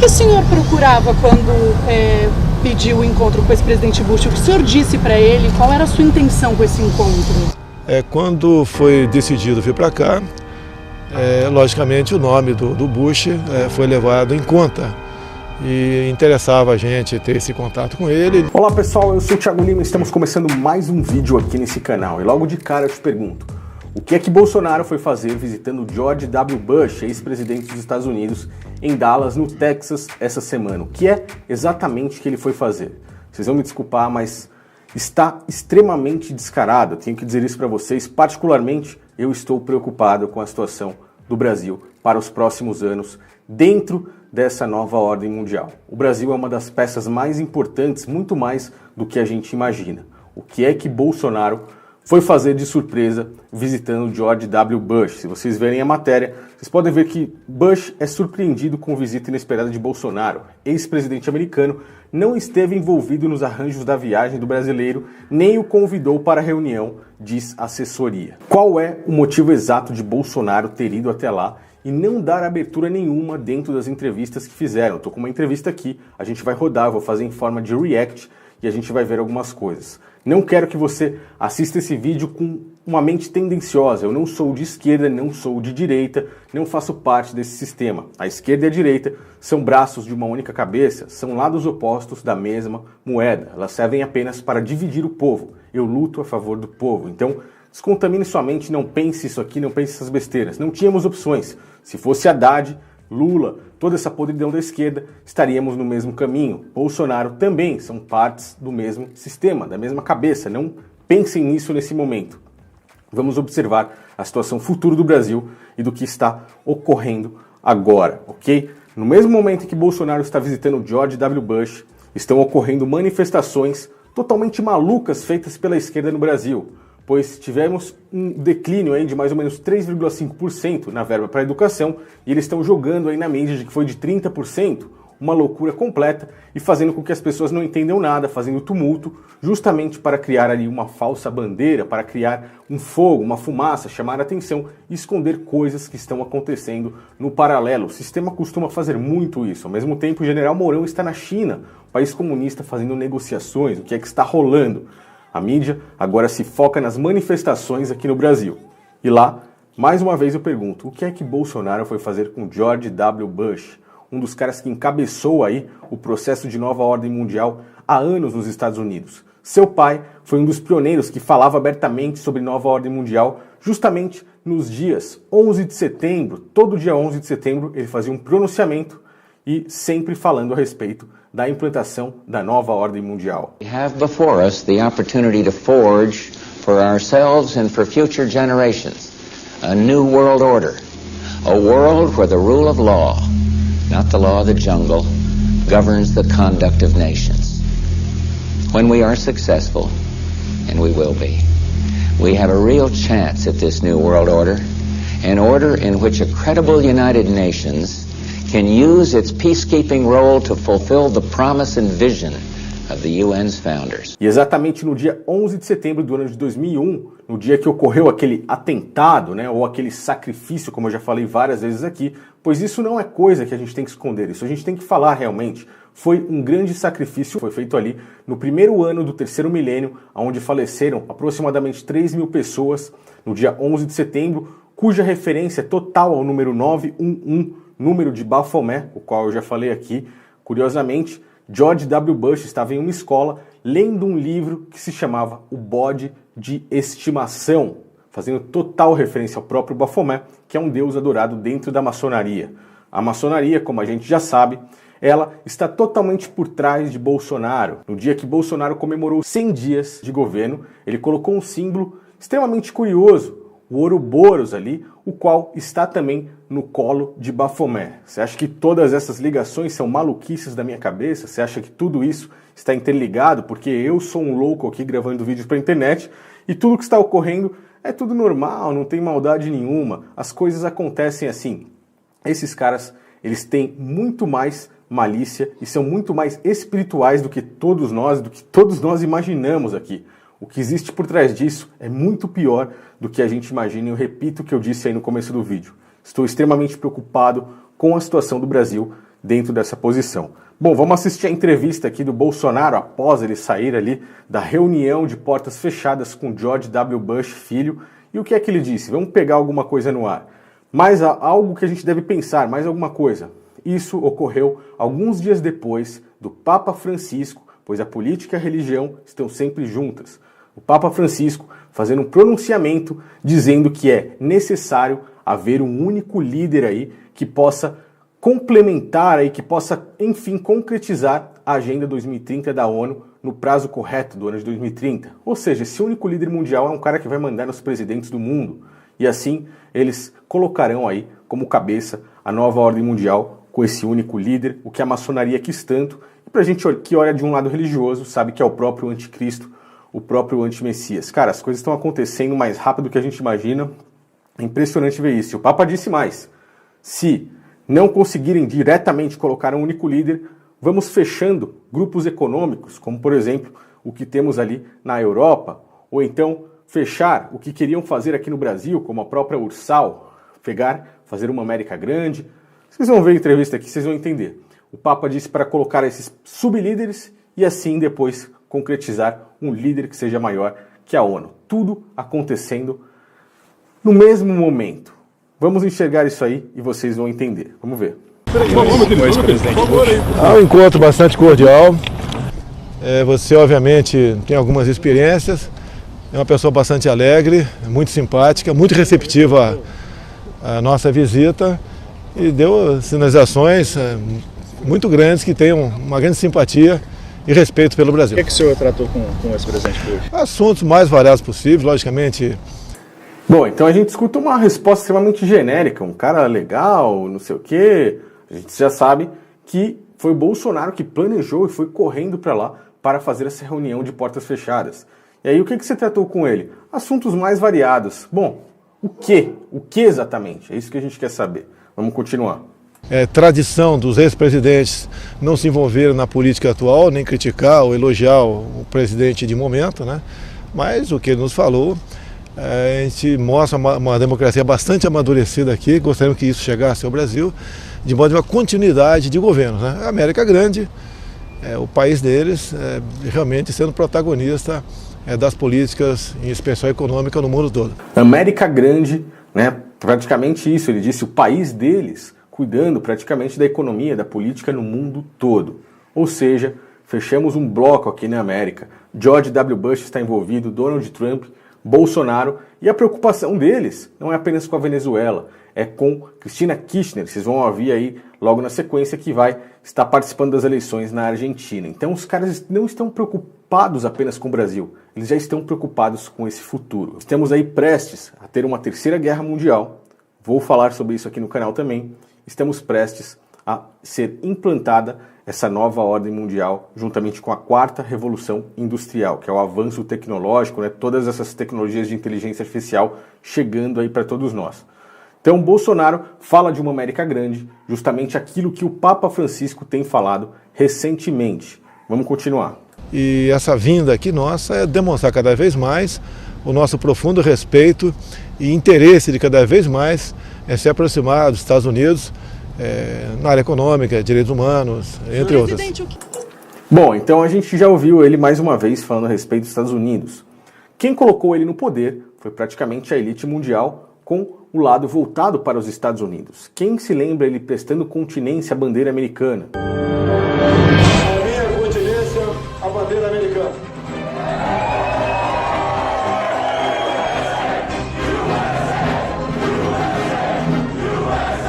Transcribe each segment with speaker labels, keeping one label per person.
Speaker 1: que o senhor procurava quando pediu o encontro com o ex-presidente Bush? O que o senhor disse para ele? Qual era a sua intenção com esse encontro?
Speaker 2: Quando foi decidido vir para cá, logicamente o nome do Bush foi levado em conta e interessava a gente ter esse contato com ele.
Speaker 3: Olá pessoal, eu sou o Thiago Lima e estamos começando mais um vídeo aqui nesse canal. E logo de cara eu te pergunto, o que é que Bolsonaro foi fazer visitando George W. Bush, ex-presidente dos Estados Unidos, em Dallas, no Texas, essa semana? O que é exatamente que ele foi fazer? Vocês vão me desculpar, mas está extremamente descarado. Eu tenho que dizer isso para vocês. Particularmente, eu estou preocupado com a situação do Brasil para os próximos anos dentro dessa nova ordem mundial. O Brasil é uma das peças mais importantes, muito mais do que a gente imagina. O que é que Bolsonaro foi fazer de surpresa visitando George W. Bush? Se vocês verem a matéria, vocês podem ver que Bush é surpreendido com visita inesperada de Bolsonaro. Ex-presidente americano não esteve envolvido nos arranjos da viagem do brasileiro, nem o convidou para a reunião, diz assessoria. Qual é o motivo exato de Bolsonaro ter ido até lá e não dar abertura nenhuma dentro das entrevistas que fizeram? Estou com uma entrevista aqui, a gente vai rodar, eu vou fazer em forma de react e a gente vai ver algumas coisas. Não quero que você assista esse vídeo com uma mente tendenciosa. Eu não sou de esquerda, não sou de direita, não faço parte desse sistema. A esquerda e a direita são braços de uma única cabeça, são lados opostos da mesma moeda. Elas servem apenas para dividir o povo. Eu luto a favor do povo. Então, descontamine sua mente, não pense isso aqui, não pense essas besteiras. Não tínhamos opções. Se fosse Haddad, Lula, toda essa podridão da esquerda, estaríamos no mesmo caminho. Bolsonaro também são partes do mesmo sistema, da mesma cabeça. Não pensem nisso nesse momento. Vamos observar a situação futura do Brasil e do que está ocorrendo agora, ok? No mesmo momento em que Bolsonaro está visitando George W. Bush, estão ocorrendo manifestações totalmente malucas feitas pela esquerda no Brasil, pois tivemos um declínio aí de mais ou menos 3,5% na verba para a educação e eles estão jogando aí na mídia de que foi de 30%, uma loucura completa e fazendo com que as pessoas não entendam nada, fazendo tumulto, justamente para criar ali uma falsa bandeira, para criar um fogo, uma fumaça, chamar a atenção e esconder coisas que estão acontecendo no paralelo. O sistema costuma fazer muito isso. Ao mesmo tempo, o general Mourão está na China, país comunista, fazendo negociações. O que é que está rolando? A mídia agora se foca nas manifestações aqui no Brasil. E lá, mais uma vez eu pergunto, o que é que Bolsonaro foi fazer com George W. Bush? Um dos caras que encabeçou aí o processo de nova ordem mundial há anos nos Estados Unidos. Seu pai foi um dos pioneiros que falava abertamente sobre nova ordem mundial justamente nos dias 11 de setembro. Todo dia 11 de setembro ele fazia um pronunciamento e sempre falando a respeito da implantação da nova ordem mundial.
Speaker 4: We have before us the opportunity to forge for ourselves and for future generations a new world order, a world where the rule of law, not the law of the jungle, governs the conduct of nations. When we are successful, and we will be, we have a real chance at this new world order, an order in which a credible United Nations can use its peacekeeping role to fulfill the promise and vision of the UN's founders.
Speaker 3: E exatamente no dia 11 de setembro do ano de 2001, no dia que ocorreu aquele atentado, ou aquele sacrifício, como eu já falei várias vezes aqui, pois isso não é coisa que a gente tem que esconder, isso a gente tem que falar realmente. Foi um grande sacrifício, foi feito ali no primeiro ano do terceiro milênio, onde faleceram aproximadamente 3 mil pessoas no dia 11 de setembro, cuja referência é total ao número 911, número de Baphomet, o qual eu já falei aqui. Curiosamente, George W. Bush estava em uma escola lendo um livro que se chamava O Bode de Estimação, fazendo total referência ao próprio Baphomet, que é um deus adorado dentro da maçonaria. A maçonaria, como a gente já sabe, ela está totalmente por trás de Bolsonaro. No dia que Bolsonaro comemorou 100 dias de governo, ele colocou um símbolo extremamente curioso, o Ouroboros ali, o qual está também no colo de Baphomet. Você acha que todas essas ligações são maluquices da minha cabeça? Você acha que tudo isso está interligado? Porque eu sou um louco aqui gravando vídeos para a internet e tudo que está ocorrendo é tudo normal, não tem maldade nenhuma. As coisas acontecem assim. Esses caras, eles têm muito mais malícia e são muito mais espirituais do que todos nós imaginamos aqui. O que existe por trás disso é muito pior do que a gente imagina, e eu repito o que eu disse aí no começo do vídeo. Estou extremamente preocupado com a situação do Brasil dentro dessa posição. Bom, vamos assistir a entrevista aqui do Bolsonaro após ele sair ali da reunião de portas fechadas com George W. Bush filho. E o que é que ele disse? Vamos pegar alguma coisa no ar. Mais algo que a gente deve pensar, mais alguma coisa. Isso ocorreu alguns dias depois do Papa Francisco, pois a política e a religião estão sempre juntas. O Papa Francisco fazendo um pronunciamento dizendo que é necessário haver um único líder aí que possa complementar aí, que possa, enfim, concretizar a Agenda 2030 da ONU no prazo correto do ano de 2030. Ou seja, esse único líder mundial é um cara que vai mandar nos presidentes do mundo. E assim, eles colocarão aí como cabeça a nova ordem mundial com esse único líder, o que a maçonaria quis tanto. E pra gente que olha de um lado religioso, sabe que é o próprio anticristo, o próprio antimessias. Cara, as coisas estão acontecendo mais rápido do que a gente imagina. É impressionante ver isso. E o Papa disse mais. Se não conseguirem diretamente colocar um único líder, vamos fechando grupos econômicos, como por exemplo o que temos ali na Europa, ou então fechar o que queriam fazer aqui no Brasil, como a própria Ursal, fazer uma América Grande. Vocês vão ver a entrevista aqui, vocês vão entender. O Papa disse para colocar esses sublíderes e assim depois concretizar um líder que seja maior que a ONU. Tudo acontecendo no mesmo momento. Vamos enxergar isso aí e vocês vão entender. Vamos ver.
Speaker 2: É um encontro bastante cordial. Você, obviamente, tem algumas experiências. É uma pessoa bastante alegre, muito simpática, muito receptiva à nossa visita e deu sinalizações muito grandes que tenham uma grande simpatia e respeito pelo Brasil.
Speaker 5: O que o senhor tratou com esse presidente hoje?
Speaker 2: Assuntos mais variados possíveis, logicamente.
Speaker 3: Bom, então a gente escuta uma resposta extremamente genérica, um cara legal, não sei o quê. A gente já sabe que foi o Bolsonaro que planejou e foi correndo para lá para fazer essa reunião de portas fechadas. E aí o que você tratou com ele? Assuntos mais variados. Bom, o quê? O que exatamente? É isso que a gente quer saber. Vamos continuar.
Speaker 2: É tradição dos ex-presidentes não se envolverem na política atual, nem criticar ou elogiar o presidente de momento, né? Mas o que ele nos falou, a gente mostra uma democracia bastante amadurecida aqui, gostaríamos que isso chegasse ao Brasil, de modo de uma continuidade de governo, né? A América Grande, o país deles, realmente sendo protagonista das políticas, em especial econômica, no mundo todo.
Speaker 3: América Grande, né? Praticamente isso, ele disse, o país deles cuidando praticamente da economia, da política no mundo todo. Ou seja, fechamos um bloco aqui na América. George W. Bush está envolvido, Donald Trump, Bolsonaro, e a preocupação deles não é apenas com a Venezuela, é com Cristina Kirchner, vocês vão ouvir aí logo na sequência, que vai estar participando das eleições na Argentina. Então os caras não estão preocupados apenas com o Brasil, eles já estão preocupados com esse futuro. Estamos aí prestes a ter uma terceira guerra mundial, vou falar sobre isso aqui no canal também. Estamos prestes a ser implantada essa nova ordem mundial, juntamente com a quarta revolução industrial, que é o avanço tecnológico, né? Todas essas tecnologias de inteligência artificial chegando aí para todos nós. Então, Bolsonaro fala de uma América Grande, justamente aquilo que o Papa Francisco tem falado recentemente. Vamos continuar.
Speaker 2: E essa vinda aqui nossa é demonstrar cada vez mais o nosso profundo respeito e interesse de cada vez mais se aproximar dos Estados Unidos na área econômica, direitos humanos, entre outras.
Speaker 3: Bom, então a gente já ouviu ele mais uma vez falando a respeito dos Estados Unidos. Quem colocou ele no poder foi praticamente a elite mundial com o lado voltado para os Estados Unidos. Quem se lembra ele prestando continência à bandeira americana?
Speaker 6: A minha continência à bandeira americana.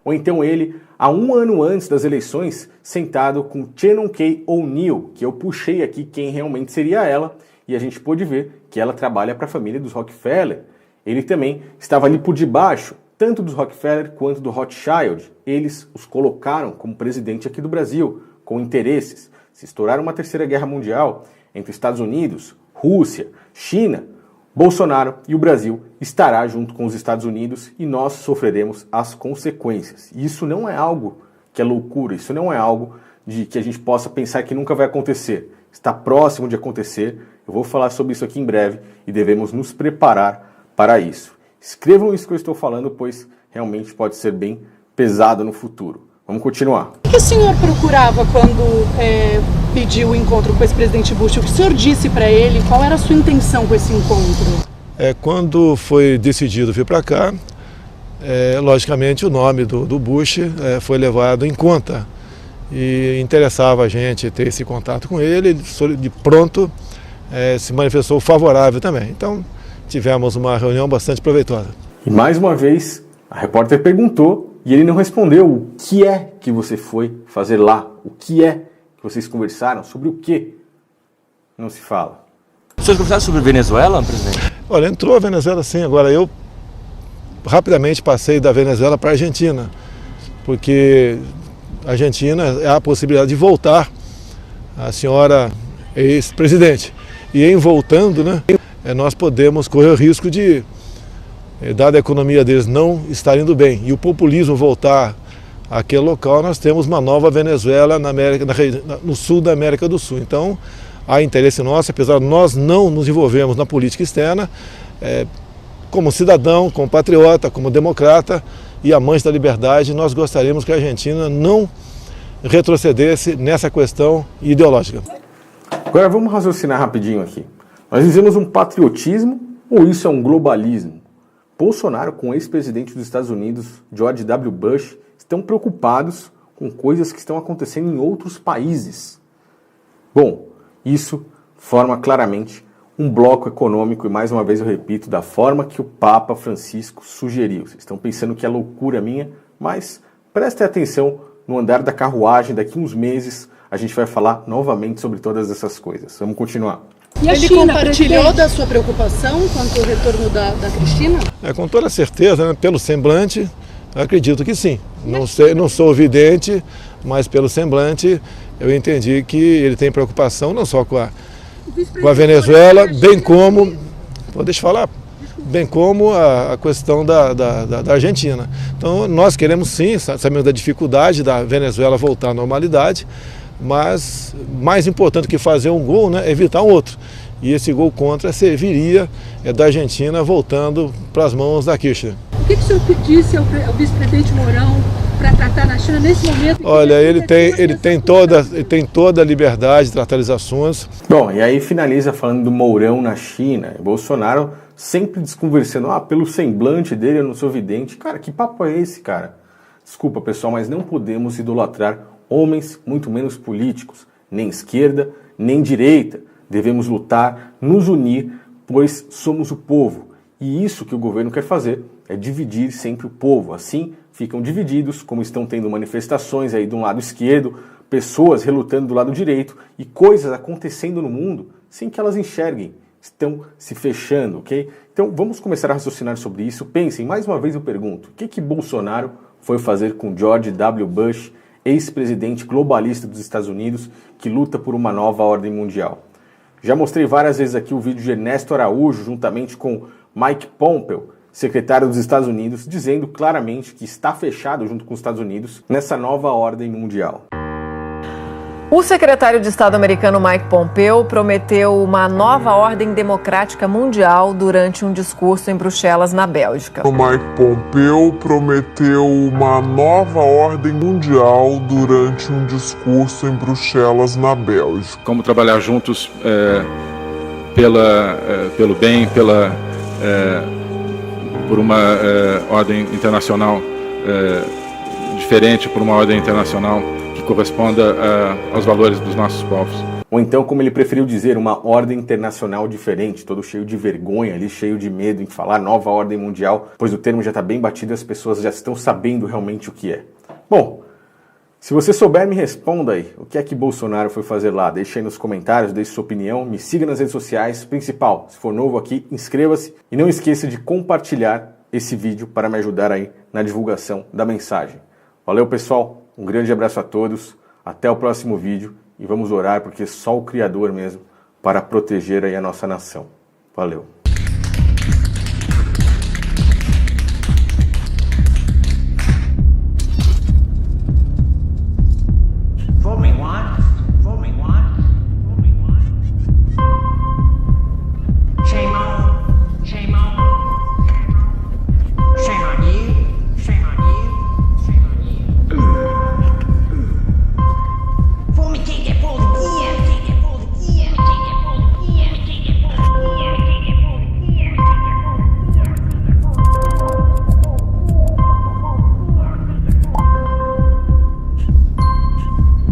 Speaker 3: Ou então ele, há um ano antes das eleições, sentado com Shannon K. O'Neill, que eu puxei aqui quem realmente seria ela, e a gente pôde ver que ela trabalha para a família dos Rockefeller. Ele também estava ali por debaixo, tanto dos Rockefeller quanto do Rothschild. Eles os colocaram como presidente aqui do Brasil, com interesses. Se estourar uma terceira guerra mundial entre Estados Unidos, Rússia, China, Bolsonaro e o Brasil estará junto com os Estados Unidos e nós sofreremos as consequências. E isso não é algo que é loucura, isso não é algo de que a gente possa pensar que nunca vai acontecer. Está próximo de acontecer, eu vou falar sobre isso aqui em breve e devemos nos preparar para isso. Escrevam isso que eu estou falando, pois realmente pode ser bem pesado no futuro. Vamos continuar.
Speaker 1: O que o senhor procurava quando pediu o encontro com o ex-presidente Bush? O que o senhor disse para ele? Qual era a sua intenção com esse encontro?
Speaker 2: Quando foi decidido vir para cá, logicamente o nome do Bush foi levado em conta. E interessava a gente ter esse contato com ele, de pronto se manifestou favorável também. Então tivemos uma reunião bastante proveitosa.
Speaker 3: E mais uma vez, a repórter perguntou e ele não respondeu o que é que você foi fazer lá, o que é que vocês conversaram, sobre o que não se fala.
Speaker 7: Vocês conversaram sobre Venezuela, presidente?
Speaker 2: Olha, entrou a Venezuela sim, agora eu rapidamente passei da Venezuela para a Argentina, porque a Argentina é a possibilidade de voltar a senhora ex-presidente. E em voltando, né, nós podemos correr o risco de, dada a economia deles não estar indo bem, e o populismo voltar àquele local, nós temos uma nova Venezuela no sul da América do Sul. Então, há interesse nosso, apesar de nós não nos envolvermos na política externa, como cidadão, como patriota, como democrata e amante da liberdade, nós gostaríamos que a Argentina não retrocedesse nessa questão ideológica.
Speaker 3: Agora vamos raciocinar rapidinho aqui. Nós vivemos um patriotismo ou isso é um globalismo? Bolsonaro com o ex-presidente dos Estados Unidos, George W. Bush, estão preocupados com coisas que estão acontecendo em outros países. Bom, isso forma claramente um bloco econômico, e mais uma vez eu repito, da forma que o Papa Francisco sugeriu. Vocês estão pensando que é loucura minha, mas prestem atenção no andar da carruagem, daqui uns meses a gente vai falar novamente sobre todas essas coisas. Vamos continuar.
Speaker 1: E ele compartilhou da sua preocupação quanto ao retorno da Cristina?
Speaker 2: Com toda certeza, né, pelo semblante, acredito que sim. Não sou vidente, mas pelo semblante eu entendi que ele tem preocupação não só com a Venezuela, bem como, deixa eu falar, bem como a questão da Argentina. Então nós queremos sim, sabemos da dificuldade da Venezuela voltar à normalidade, mas mais importante que fazer um gol, né, é evitar um outro. E esse gol contra serviria da Argentina voltando para as mãos da Kirchner.
Speaker 8: O que o senhor disse ao vice-presidente Mourão para tratar na China nesse momento?
Speaker 2: Olha, ele tem toda a liberdade de tratar os assuntos.
Speaker 3: Bom, e aí finaliza falando do Mourão na China. Bolsonaro sempre desconversando, pelo semblante dele eu não sou vidente. Cara, que papo é esse, cara? Desculpa, pessoal, mas não podemos idolatrar homens, muito menos políticos, nem esquerda, nem direita. Devemos lutar, nos unir, pois somos o povo. E isso que o governo quer fazer é dividir sempre o povo. Assim, ficam divididos, como estão tendo manifestações aí do lado esquerdo, pessoas relutando do lado direito e coisas acontecendo no mundo sem que elas enxerguem. Estão se fechando, ok? Então vamos começar a raciocinar sobre isso. Pensem, mais uma vez eu pergunto, o que Bolsonaro foi fazer com George W. Bush, ex-presidente globalista dos Estados Unidos, que luta por uma nova ordem mundial? Já mostrei várias vezes aqui o vídeo de Ernesto Araújo, juntamente com Mike Pompeo, secretário dos Estados Unidos, dizendo claramente que está fechado junto com os Estados Unidos nessa nova ordem mundial.
Speaker 9: O secretário de Estado americano Mike Pompeo prometeu uma nova ordem democrática mundial durante um discurso em Bruxelas, na Bélgica.
Speaker 10: O Mike Pompeo prometeu uma nova ordem mundial durante um discurso em Bruxelas, na Bélgica.
Speaker 5: Como trabalhar juntos pelo bem, por uma ordem internacional diferente, por uma ordem internacional que corresponda aos valores dos nossos povos.
Speaker 3: Ou então, como ele preferiu dizer, uma ordem internacional diferente, todo cheio de vergonha ali, cheio de medo em falar nova ordem mundial, pois o termo já está bem batido e as pessoas já estão sabendo realmente o que é. Bom, se você souber, me responda aí. O que é que Bolsonaro foi fazer lá? Deixe aí nos comentários, deixe sua opinião, me siga nas redes sociais. Principal, se for novo aqui, inscreva-se e não esqueça de compartilhar esse vídeo para me ajudar aí na divulgação da mensagem. Valeu, pessoal. Um grande abraço a todos, até o próximo vídeo e vamos orar porque só o Criador mesmo para proteger aí a nossa nação. Valeu!